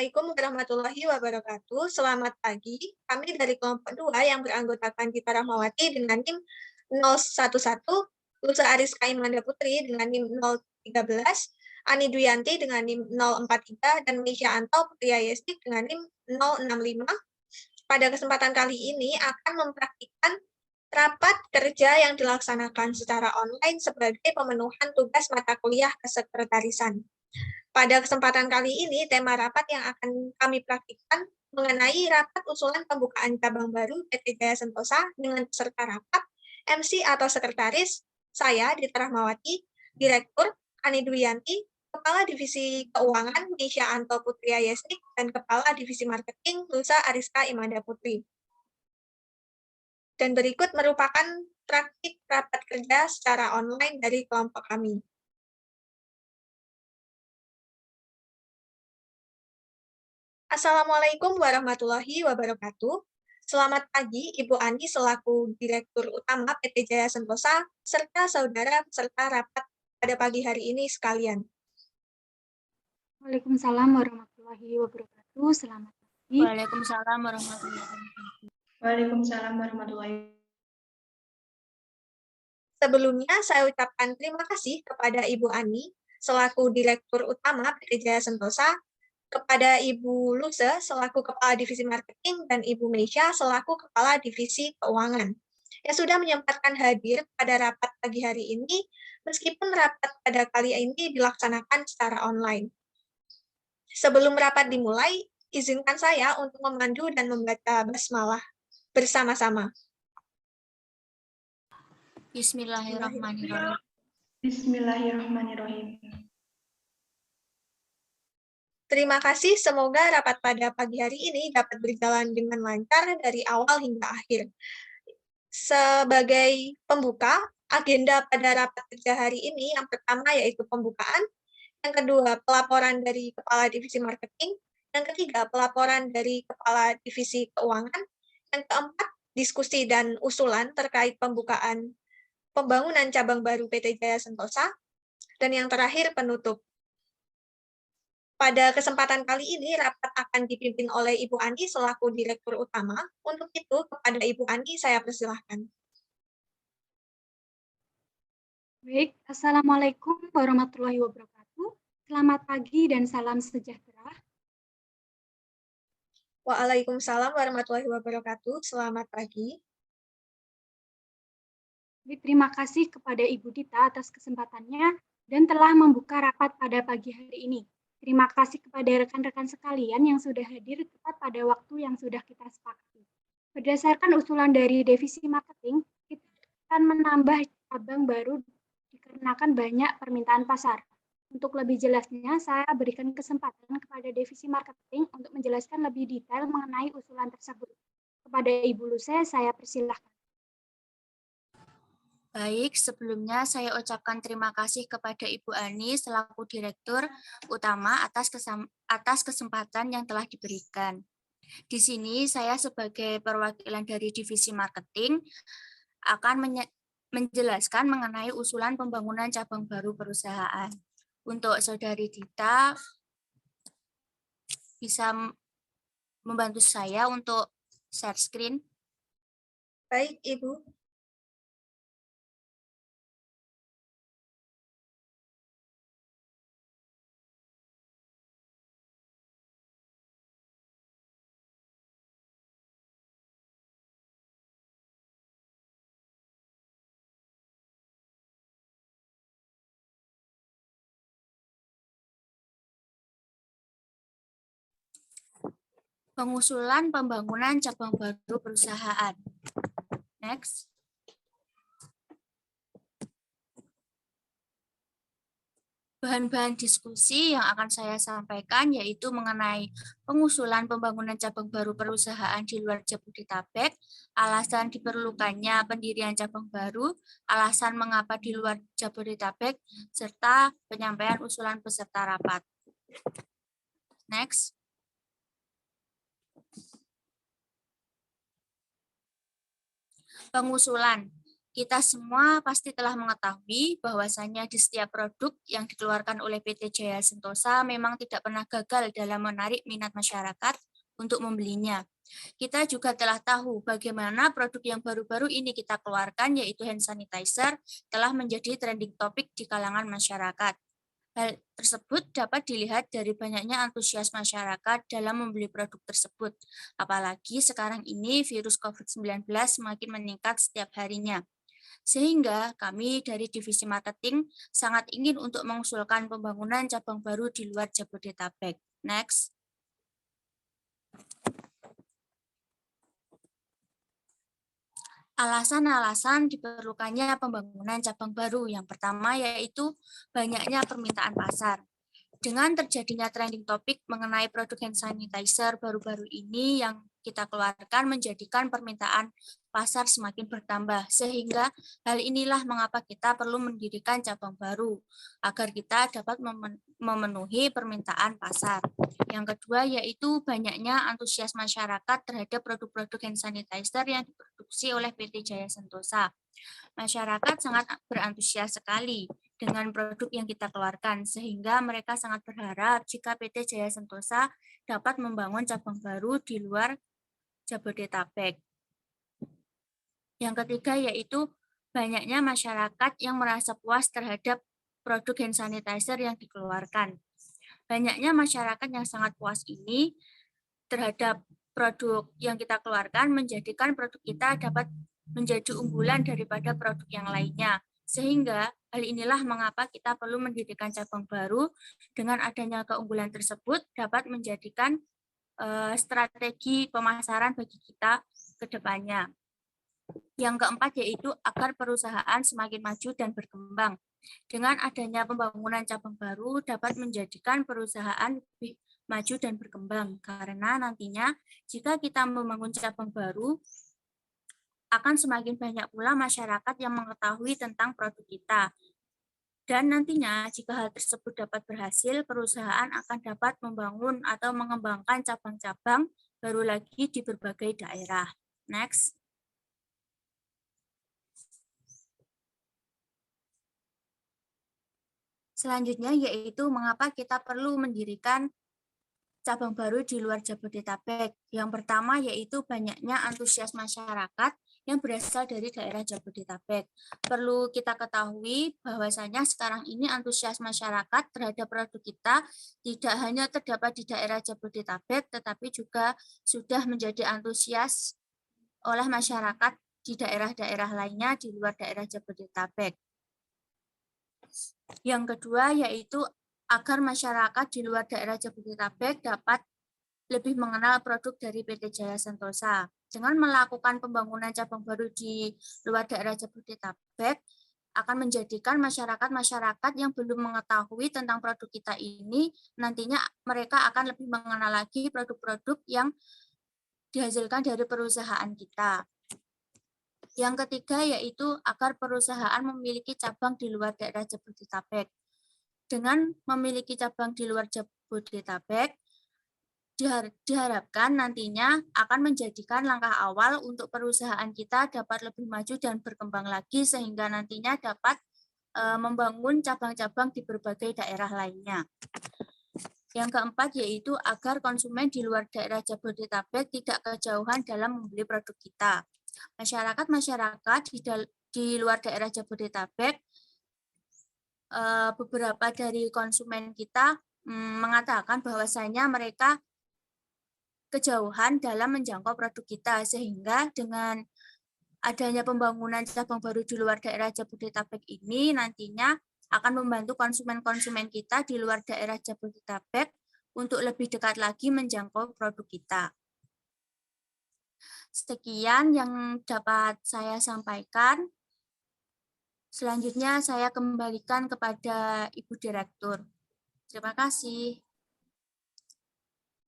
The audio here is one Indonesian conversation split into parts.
Assalamualaikum warahmatullahi wabarakatuh. Selamat pagi. Kami dari kelompok 2 yang beranggotakan Gita Rahmawati dengan NIM 011, Lusa Ariska Imanda Putri dengan NIM 013, Ani Duyanti dengan NIM 043, dan Meisya Anto Putri Yestik dengan NIM 065. Pada kesempatan kali ini akan mempraktikkan rapat kerja yang dilaksanakan secara online sebagai pemenuhan tugas mata kuliah kesekretarisan. Pada kesempatan kali ini, tema rapat yang akan kami praktikkan mengenai rapat usulan pembukaan cabang baru PT Jaya Sentosa dengan peserta rapat, MC atau sekretaris, saya, Dita Rahmawati, Direktur, Ani Duyanti, Kepala Divisi Keuangan, Meisya Anto Putri Yesnik, dan Kepala Divisi Marketing, Lusa Ariska Imanda Putri. Dan berikut merupakan praktik rapat kerja secara online dari kelompok kami. Assalamualaikum warahmatullahi wabarakatuh. Selamat pagi, Ibu Ani selaku Direktur Utama PT Jaya Sentosa, serta saudara peserta rapat pada pagi hari ini sekalian. Waalaikumsalam warahmatullahi wabarakatuh. Selamat pagi. Waalaikumsalam warahmatullahi wabarakatuh. Waalaikumsalam warahmatullahi wabarakatuh. Sebelumnya, saya ucapkan terima kasih kepada Ibu Ani selaku Direktur Utama PT Jaya Sentosa, kepada Ibu Luse selaku Kepala Divisi Marketing, dan Ibu Meisya selaku Kepala Divisi Keuangan yang sudah menyempatkan hadir pada rapat pagi hari ini, meskipun rapat pada kali ini dilaksanakan secara online. Sebelum rapat dimulai, izinkan saya untuk memandu dan membaca basmalah bersama-sama. Bismillahirrahmanirrahim. Bismillahirrahmanirrahim. Terima kasih, semoga rapat pada pagi hari ini dapat berjalan dengan lancar dari awal hingga akhir. Sebagai pembuka, agenda pada rapat kerja hari ini yang pertama yaitu pembukaan, yang kedua pelaporan dari Kepala Divisi Marketing, yang ketiga pelaporan dari Kepala Divisi Keuangan, yang keempat diskusi dan usulan terkait pembukaan pembangunan cabang baru PT Jaya Sentosa, dan yang terakhir penutup. Pada kesempatan kali ini, rapat akan dipimpin oleh Ibu Ani selaku Direktur Utama. Untuk itu, kepada Ibu Ani, saya persilahkan. Baik, Assalamualaikum warahmatullahi wabarakatuh. Selamat pagi dan salam sejahtera. Waalaikumsalam warahmatullahi wabarakatuh. Selamat pagi. Terima kasih kepada Ibu Dita atas kesempatannya dan telah membuka rapat pada pagi hari ini. Terima kasih kepada rekan-rekan sekalian yang sudah hadir tepat pada waktu yang sudah kita sepakati. Berdasarkan usulan dari Divisi Marketing, kita akan menambah cabang baru dikarenakan banyak permintaan pasar. Untuk lebih jelasnya, saya berikan kesempatan kepada Divisi Marketing untuk menjelaskan lebih detail mengenai usulan tersebut. Kepada Ibu Luse, saya persilahkan. Baik, sebelumnya saya ucapkan terima kasih kepada Ibu Ani selaku Direktur Utama atas kesempatan yang telah diberikan. Di sini saya sebagai perwakilan dari Divisi Marketing akan menjelaskan mengenai usulan pembangunan cabang baru perusahaan. Untuk Saudari Dita bisa membantu saya untuk share screen. Baik, Ibu. Pengusulan pembangunan cabang baru perusahaan. Next. Bahan-bahan diskusi yang akan saya sampaikan yaitu mengenai pengusulan pembangunan cabang baru perusahaan di luar Jabodetabek, alasan diperlukannya pendirian cabang baru, alasan mengapa di luar Jabodetabek, serta penyampaian usulan peserta rapat. Next. Pengusulan. Kita semua pasti telah mengetahui bahwasannya di setiap produk yang dikeluarkan oleh PT Jaya Sentosa memang tidak pernah gagal dalam menarik minat masyarakat untuk membelinya. Kita juga telah tahu bagaimana produk yang baru-baru ini kita keluarkan, yaitu hand sanitizer, telah menjadi trending topik di kalangan masyarakat. Hal tersebut dapat dilihat dari banyaknya antusias masyarakat dalam membeli produk tersebut. Apalagi sekarang ini virus COVID-19 semakin meningkat setiap harinya. Sehingga kami dari divisi marketing sangat ingin untuk mengusulkan pembangunan cabang baru di luar Jabodetabek. Next. Alasan-alasan diperlukannya pembangunan cabang baru. Yang pertama yaitu banyaknya permintaan pasar. Dengan terjadinya trending topik mengenai produk hand sanitizer baru-baru ini yang kita keluarkan menjadikan permintaan pasar semakin bertambah, sehingga hal inilah mengapa kita perlu mendirikan cabang baru, agar kita dapat memenuhi permintaan pasar. Yang kedua yaitu banyaknya antusias masyarakat terhadap produk-produk hand sanitizer yang diproduksi oleh PT Jaya Sentosa. Masyarakat sangat berantusias sekali dengan produk yang kita keluarkan, sehingga mereka sangat berharap jika PT Jaya Sentosa dapat membangun cabang baru di luar Jabodetabek. Yang ketiga yaitu banyaknya masyarakat yang merasa puas terhadap produk hand sanitizer yang dikeluarkan. Banyaknya masyarakat yang sangat puas ini terhadap produk yang kita keluarkan menjadikan produk kita dapat menjadi unggulan daripada produk yang lainnya. Sehingga hal inilah mengapa kita perlu mendirikan cabang baru. Dengan adanya keunggulan tersebut dapat menjadikan strategi pemasaran bagi kita ke depannya. Yang keempat yaitu agar perusahaan semakin maju dan berkembang. Dengan adanya pembangunan cabang baru dapat menjadikan perusahaan lebih maju dan berkembang, karena nantinya jika kita membangun cabang baru akan semakin banyak pula masyarakat yang mengetahui tentang produk kita. Dan nantinya jika hal tersebut dapat berhasil, perusahaan akan dapat membangun atau mengembangkan cabang-cabang baru lagi di berbagai daerah. Next. Selanjutnya yaitu mengapa kita perlu mendirikan cabang baru di luar Jabodetabek. Yang pertama yaitu banyaknya antusias masyarakat yang berasal dari daerah Jabodetabek. Perlu kita ketahui bahwasanya sekarang ini antusias masyarakat terhadap produk kita tidak hanya terdapat di daerah Jabodetabek, tetapi juga sudah menjadi antusias oleh masyarakat di daerah-daerah lainnya di luar daerah Jabodetabek. Yang kedua yaitu agar masyarakat di luar daerah Jabodetabek dapat lebih mengenal produk dari PT Jaya Sentosa. Dengan melakukan pembangunan cabang baru di luar daerah Jabodetabek, akan menjadikan masyarakat-masyarakat yang belum mengetahui tentang produk kita ini, nantinya mereka akan lebih mengenal lagi produk-produk yang dihasilkan dari perusahaan kita. Yang ketiga yaitu agar perusahaan memiliki cabang di luar daerah Jabodetabek. Dengan memiliki cabang di luar Jabodetabek, diharapkan nantinya akan menjadikan langkah awal untuk perusahaan kita dapat lebih maju dan berkembang lagi, sehingga nantinya dapat membangun cabang-cabang di berbagai daerah lainnya. Yang keempat yaitu agar konsumen di luar daerah Jabodetabek tidak kejauhan dalam membeli produk kita. Masyarakat di luar daerah Jabodetabek, beberapa dari konsumen kita mengatakan bahwasanya mereka kejauhan dalam menjangkau produk kita, sehingga dengan adanya pembangunan cabang baru di luar daerah Jabodetabek ini nantinya akan membantu konsumen-konsumen kita di luar daerah Jabodetabek untuk lebih dekat lagi menjangkau produk kita. Sekian yang dapat saya sampaikan. Selanjutnya saya kembalikan kepada Ibu Direktur. Terima kasih.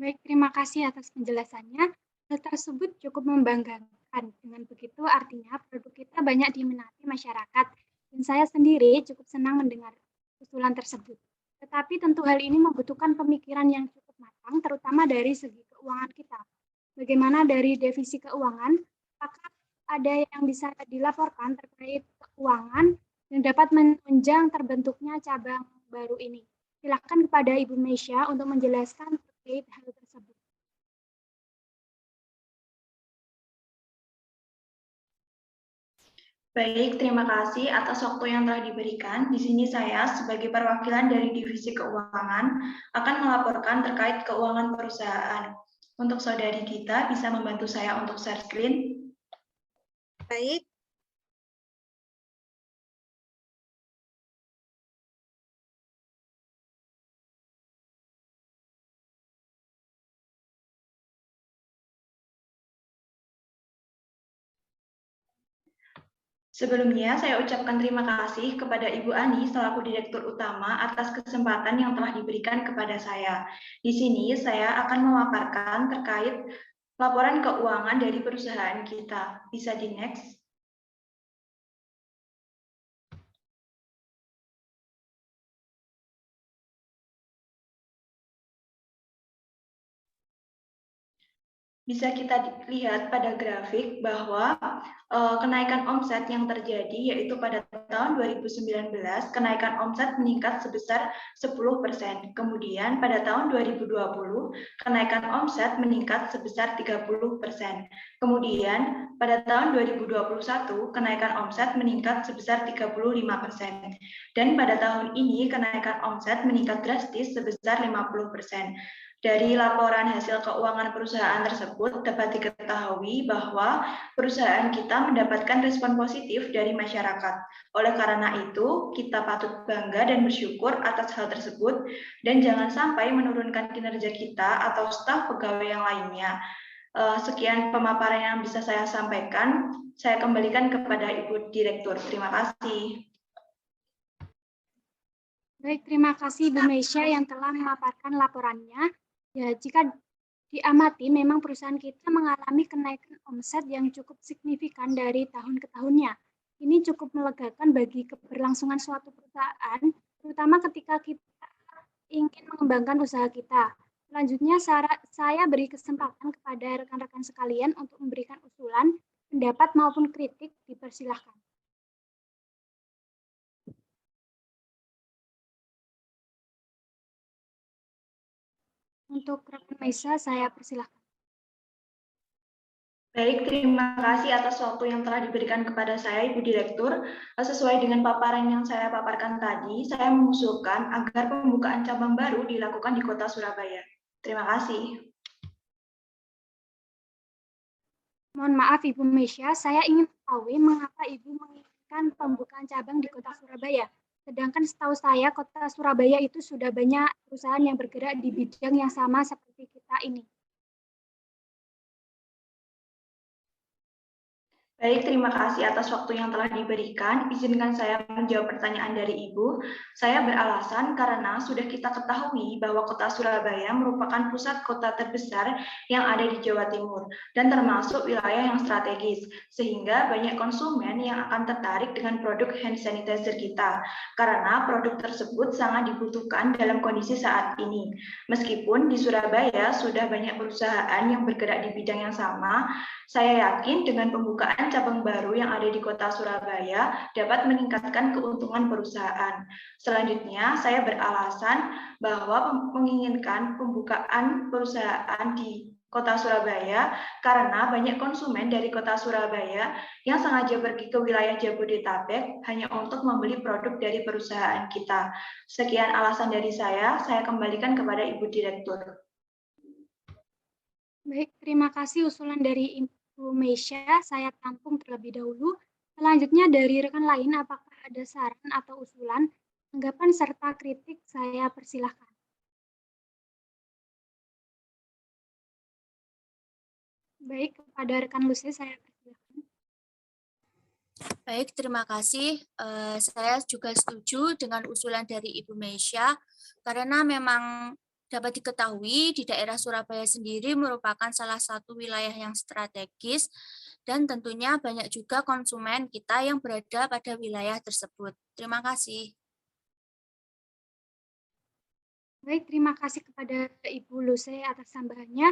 Baik, terima kasih atas penjelasannya. Hal tersebut cukup membanggakan. Dengan begitu artinya produk kita banyak diminati masyarakat. Dan saya sendiri cukup senang mendengar usulan tersebut. Tetapi tentu hal ini membutuhkan pemikiran yang cukup matang, terutama dari segi keuangan kita. Bagaimana dari divisi keuangan, apakah ada yang bisa dilaporkan terkait keuangan yang dapat menunjang terbentuknya cabang baru ini? Silakan kepada Ibu Meisya untuk menjelaskan terkait hal tersebut. Baik, terima kasih atas waktu yang telah diberikan. Di sini saya sebagai perwakilan dari Divisi Keuangan akan melaporkan terkait keuangan perusahaan. Untuk saudari Gita bisa membantu saya untuk share screen. Baik. Sebelumnya, saya ucapkan terima kasih kepada Ibu Ani selaku Direktur Utama atas kesempatan yang telah diberikan kepada saya. Di sini saya akan memaparkan terkait laporan keuangan dari perusahaan kita. Bisa di next. Bisa kita lihat pada grafik bahwa kenaikan omset yang terjadi yaitu pada tahun 2019 kenaikan omset meningkat sebesar 10%. Kemudian pada tahun 2020 kenaikan omset meningkat sebesar 30%. Kemudian pada tahun 2021 kenaikan omset meningkat sebesar 35%. Dan pada tahun ini kenaikan omset meningkat drastis sebesar 50%. Dari laporan hasil keuangan perusahaan tersebut dapat diketahui bahwa perusahaan kita mendapatkan respon positif dari masyarakat. Oleh karena itu, kita patut bangga dan bersyukur atas hal tersebut dan jangan sampai menurunkan kinerja kita atau staf pegawai yang lainnya. Sekian pemaparan yang bisa saya sampaikan. Saya kembalikan kepada Ibu Direktur. Terima kasih. Baik, terima kasih Bu Meisya yang telah memaparkan laporannya. Ya, jika diamati memang perusahaan kita mengalami kenaikan omset yang cukup signifikan dari tahun ke tahunnya. Ini cukup melegakan bagi keberlangsungan suatu perusahaan, terutama ketika kita ingin mengembangkan usaha kita. Selanjutnya, saya beri kesempatan kepada rekan-rekan sekalian untuk memberikan usulan, pendapat maupun kritik, dipersilahkan. Untuk rekan Meisya, saya persilahkan. Baik, terima kasih atas waktu yang telah diberikan kepada saya, Ibu Direktur. Sesuai dengan paparan yang saya paparkan tadi, saya mengusulkan agar pembukaan cabang baru dilakukan di Kota Surabaya. Terima kasih. Mohon maaf Ibu Meisya, saya ingin tahu mengapa Ibu menginginkan pembukaan cabang di Kota Surabaya. Sedangkan setahu saya Kota Surabaya itu sudah banyak perusahaan yang bergerak di bidang yang sama seperti kita ini. Baik, terima kasih atas waktu yang telah diberikan. Izinkan saya menjawab pertanyaan dari Ibu. Saya beralasan karena sudah kita ketahui bahwa Kota Surabaya merupakan pusat kota terbesar yang ada di Jawa Timur dan termasuk wilayah yang strategis, sehingga banyak konsumen yang akan tertarik dengan produk hand sanitizer kita, karena produk tersebut sangat dibutuhkan dalam kondisi saat ini. Meskipun di Surabaya sudah banyak perusahaan yang bergerak di bidang yang sama, saya yakin dengan pembukaan cabang baru yang ada di Kota Surabaya dapat meningkatkan keuntungan perusahaan. Selanjutnya, saya beralasan bahwa menginginkan pembukaan perusahaan di Kota Surabaya karena banyak konsumen dari Kota Surabaya yang sengaja pergi ke wilayah Jabodetabek hanya untuk membeli produk dari perusahaan kita. Sekian alasan dari saya kembalikan kepada Ibu Direktur. Baik, terima kasih usulan dari Ibu Meisya, saya tampung terlebih dahulu. Selanjutnya dari rekan lain, apakah ada saran atau usulan, tanggapan serta kritik, saya persilahkan. Baik, kepada rekan Lucy, saya persilahkan. Baik, terima kasih. Saya juga setuju dengan usulan dari Ibu Meisya, karena memang dapat diketahui di daerah Surabaya sendiri merupakan salah satu wilayah yang strategis dan tentunya banyak juga konsumen kita yang berada pada wilayah tersebut. Terima kasih. Baik, terima kasih kepada Ibu Lucy atas tambahannya.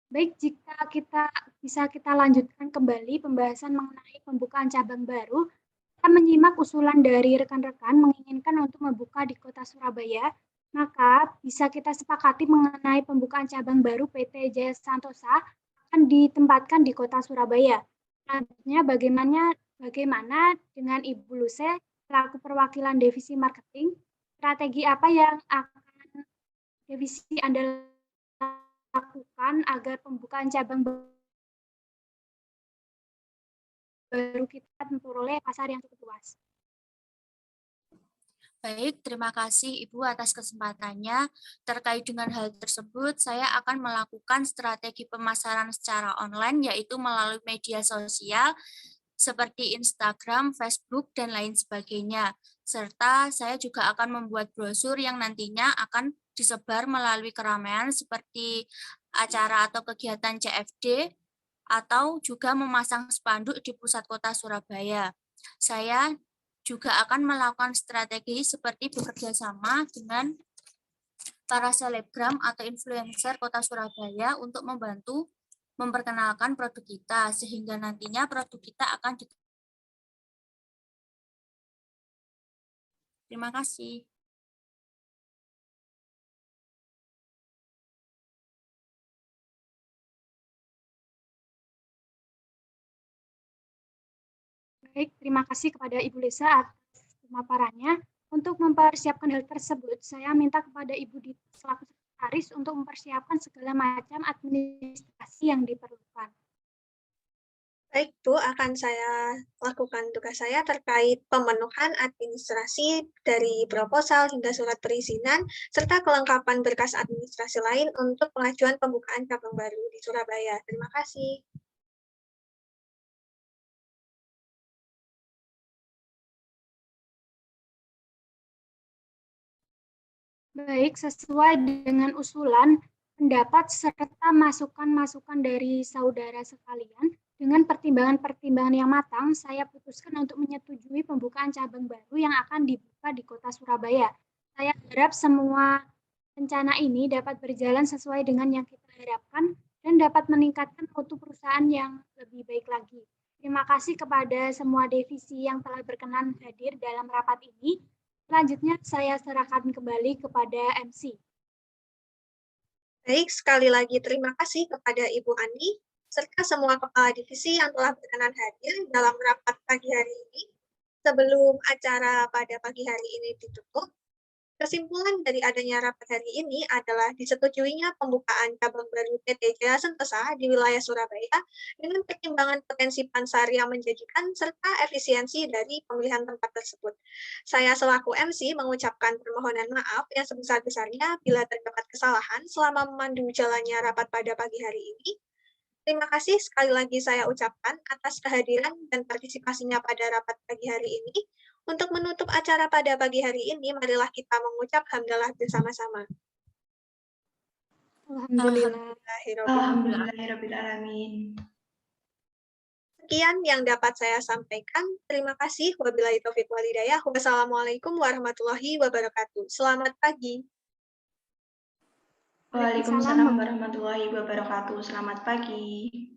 Baik, jika kita lanjutkan kembali pembahasan mengenai pembukaan cabang baru, kita menyimak usulan dari rekan-rekan menginginkan untuk membuka di Kota Surabaya, maka bisa kita sepakati mengenai pembukaan cabang baru PT Jaya Santosa akan ditempatkan di Kota Surabaya. Selanjutnya, bagaimana dengan Ibu Luce selaku perwakilan divisi marketing, strategi apa yang akan divisi Anda lakukan agar pembukaan cabang baru kita memperoleh pasar yang cukup luas? Baik, terima kasih Ibu atas kesempatannya. Terkait dengan hal tersebut, saya akan melakukan strategi pemasaran secara online, yaitu melalui media sosial seperti Instagram, Facebook, dan lain sebagainya. Serta saya juga akan membuat brosur yang nantinya akan disebar melalui keramaian seperti acara atau kegiatan CFD, atau juga memasang spanduk di pusat kota Surabaya. Saya juga akan melakukan strategi seperti bekerja sama dengan para selebgram atau influencer kota Surabaya untuk membantu memperkenalkan produk kita, sehingga nantinya produk kita akan Terima kasih. Baik, terima kasih kepada Ibu Lisa atas pemaparannya. Untuk mempersiapkan hal tersebut, saya minta kepada Ibu Dita selaku sekretaris untuk mempersiapkan segala macam administrasi yang diperlukan. Baik, Bu, akan saya lakukan tugas saya terkait pemenuhan administrasi dari proposal hingga surat perizinan, serta kelengkapan berkas administrasi lain untuk pengajuan pembukaan cabang baru di Surabaya. Terima kasih. Baik, sesuai dengan usulan, pendapat, serta masukan-masukan dari saudara sekalian, dengan pertimbangan-pertimbangan yang matang, saya putuskan untuk menyetujui pembukaan cabang baru yang akan dibuka di Kota Surabaya. Saya harap semua rencana ini dapat berjalan sesuai dengan yang kita harapkan dan dapat meningkatkan mutu perusahaan yang lebih baik lagi. Terima kasih kepada semua divisi yang telah berkenan hadir dalam rapat ini. Selanjutnya saya serahkan kembali kepada MC. Baik, sekali lagi terima kasih kepada Ibu Ani, serta semua kepala divisi yang telah berkenan hadir dalam rapat pagi hari ini. Sebelum acara pada pagi hari ini ditutup, kesimpulan dari adanya rapat hari ini adalah disetujuinya pembukaan cabang baru PT Jaya Santosa di wilayah Surabaya dengan pertimbangan potensi pasar yang menjanjikan serta efisiensi dari pemilihan tempat tersebut. Saya selaku MC mengucapkan permohonan maaf yang sebesar-besarnya bila terdapat kesalahan selama memandu jalannya rapat pada pagi hari ini. Terima kasih sekali lagi saya ucapkan atas kehadiran dan partisipasinya pada rapat pagi hari ini. Untuk menutup acara pada pagi hari ini, marilah kita mengucap hamdalah bersama-sama. Alhamdulillah. Alhamdulillahirrabbilalamin. Sekian yang dapat saya sampaikan. Terima kasih. Wabillahi taufiq walhidayah. Wassalamualaikum warahmatullahi wabarakatuh. Selamat pagi. Waalaikumsalam warahmatullahi wabarakatuh. Selamat pagi.